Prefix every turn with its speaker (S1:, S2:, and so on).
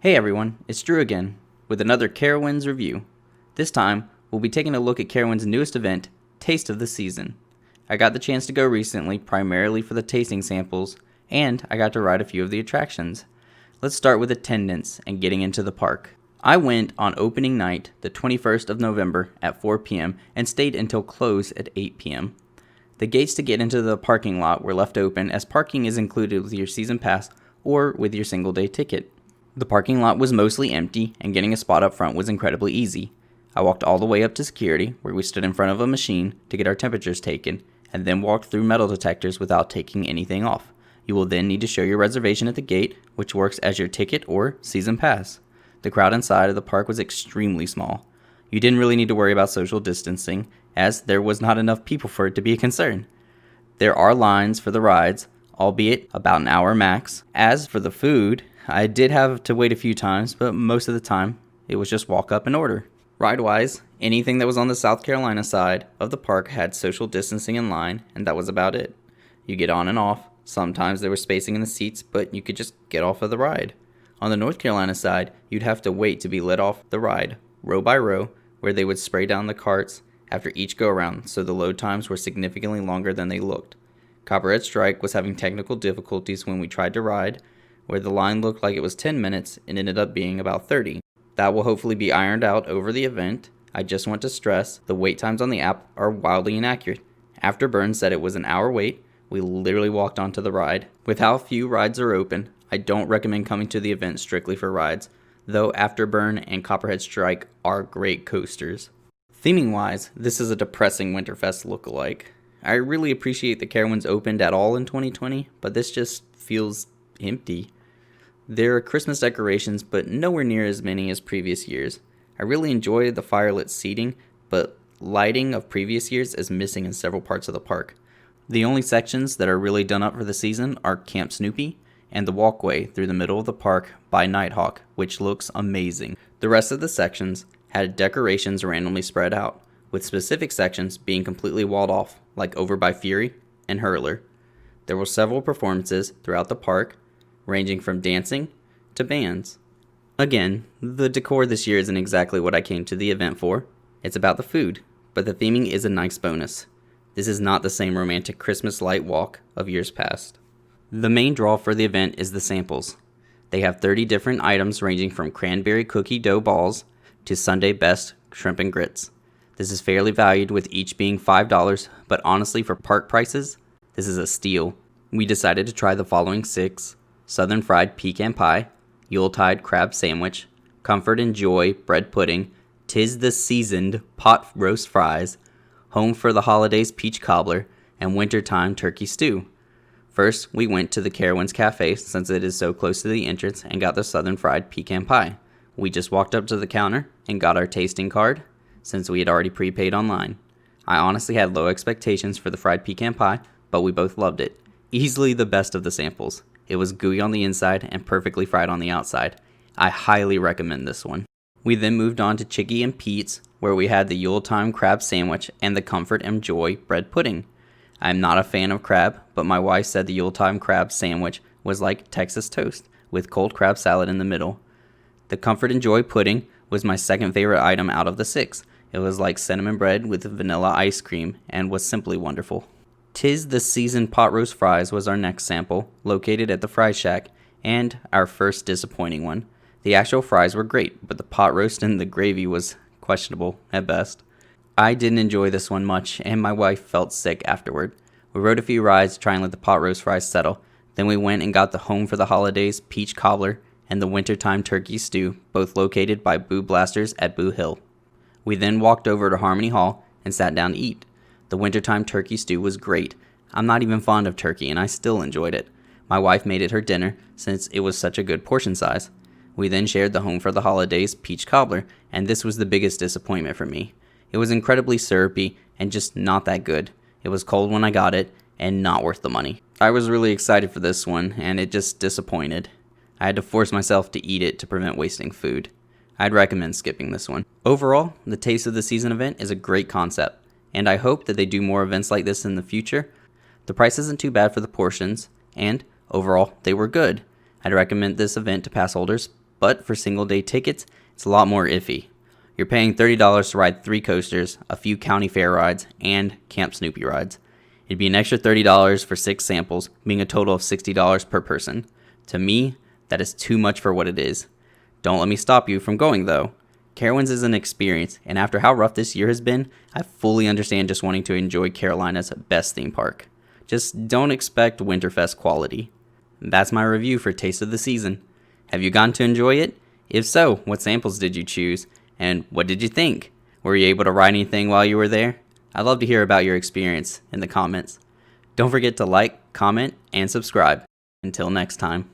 S1: Hey everyone, it's Drew again with another Carowinds review. This time, we'll be taking a look at Carowinds' newest event, Taste of the Season. I got the chance to go recently, primarily for the tasting samples, and I got to ride a few of the attractions. Let's start with attendance and getting into the park. I went on opening night, the 21st of November at 4 p.m. and stayed until close at 8 p.m. The gates to get into the parking lot were left open as parking is included with your season pass or with your single day ticket. The parking lot was mostly empty, and getting a spot up front was incredibly easy. I walked all the way up to security, where we stood in front of a machine to get our temperatures taken, and then walked through metal detectors without taking anything off. You will then need to show your reservation at the gate, which works as your ticket or season pass. The crowd inside of the park was extremely small. You didn't really need to worry about social distancing, as there was not enough people for it to be a concern. There are lines for the rides, albeit about an hour max. As for the food, I did have to wait a few times, but most of the time, it was just walk up and order. Ride-wise, anything that was on the South Carolina side of the park had social distancing in line, and that was about it. You get on and off. Sometimes there was spacing in the seats, but you could just get off of the ride. On the North Carolina side, you'd have to wait to be let off the ride, row by row, where they would spray down the carts after each go-around, so the load times were significantly longer than they looked. Copperhead Strike was having technical difficulties when we tried to ride, where the line looked like it was 10 minutes and ended up being about 30. That will hopefully be ironed out over the event. I just want to stress the wait times on the app are wildly inaccurate. Afterburn said it was an hour wait. We literally walked onto the ride. With how few rides are open, I don't recommend coming to the event strictly for rides, though Afterburn and Copperhead Strike are great coasters. Theming wise, this is a depressing Winterfest lookalike. I really appreciate the Carowinds opened at all in 2020, but this just feels empty. There are Christmas decorations, but nowhere near as many as previous years. I really enjoyed the firelit seating, but lighting of previous years is missing in several parts of the park. The only sections that are really done up for the season are Camp Snoopy and the walkway through the middle of the park by Nighthawk, which looks amazing. The rest of the sections had decorations randomly spread out, with specific sections being completely walled off, like over by Fury and Hurler. There were several performances throughout the park, ranging from dancing to bands. Again, the decor this year isn't exactly what I came to the event for. It's about the food, but the theming is a nice bonus. This is not the same romantic Christmas light walk of years past. The main draw for the event is the samples. They have 30 different items ranging from cranberry cookie dough balls to Sunday best shrimp and grits. This is fairly valued with each being $5, but honestly for park prices, this is a steal. We decided to try the following 6: Southern Fried Pecan Pie, Yuletide Crab Sandwich, Comfort and Joy Bread Pudding, 'Tis the Seasoned Pot Roast Fries, Home for the Holidays Peach Cobbler, and Wintertime Turkey Stew. First, we went to the Carowinds Cafe since it is so close to the entrance and got the Southern Fried Pecan Pie. We just walked up to the counter and got our tasting card since we had already prepaid online. I honestly had low expectations for the fried pecan pie, but we both loved it. Easily the best of the samples. It was gooey on the inside and perfectly fried on the outside. I highly recommend this one. We then moved on to Chicky and Pete's, where we had the Yuletime Crab Sandwich and the Comfort and Joy Bread Pudding. I am not a fan of crab, but my wife said the Yuletime Crab Sandwich was like Texas toast, with cold crab salad in the middle. The Comfort and Joy Pudding was my second favorite item out of the 6. It was like cinnamon bread with vanilla ice cream and was simply wonderful. 'Tis the Seasoned Pot Roast Fries was our next sample, located at the Fry Shack, and our first disappointing one. The actual fries were great, but the pot roast and the gravy was questionable at best. I didn't enjoy this one much, and my wife felt sick afterward. We rode a few rides to try and let the pot roast fries settle. Then we went and got the Home for the Holidays Peach Cobbler and the Wintertime Turkey Stew, both located by Boo Blasters at Boo Hill. We then walked over to Harmony Hall and sat down to eat. The Wintertime Turkey Stew was great. I'm not even fond of turkey, and I still enjoyed it. My wife made it her dinner since it was such a good portion size. We then shared the Home for the Holidays Peach Cobbler, and this was the biggest disappointment for me. It was incredibly syrupy and just not that good. It was cold when I got it, and not worth the money. I was really excited for this one, and it just disappointed. I had to force myself to eat it to prevent wasting food. I'd recommend skipping this one. Overall, the Taste of the Season event is a great concept, and I hope that they do more events like this in the future. The price isn't too bad for the portions, and overall, they were good. I'd recommend this event to pass holders, but for single day tickets, it's a lot more iffy. You're paying $30 to ride 3 coasters, a few county fair rides, and Camp Snoopy rides. It'd be an extra $30 for 6 samples, being a total of $60 per person. To me, that is too much for what it is. Don't let me stop you from going though. Carowinds is an experience, and after how rough this year has been, I fully understand just wanting to enjoy Carolina's best theme park. Just don't expect Winterfest quality. That's my review for Taste of the Season. Have you gotten to enjoy it? If so, what samples did you choose? And what did you think? Were you able to ride anything while you were there? I'd love to hear about your experience in the comments. Don't forget to like, comment, and subscribe. Until next time.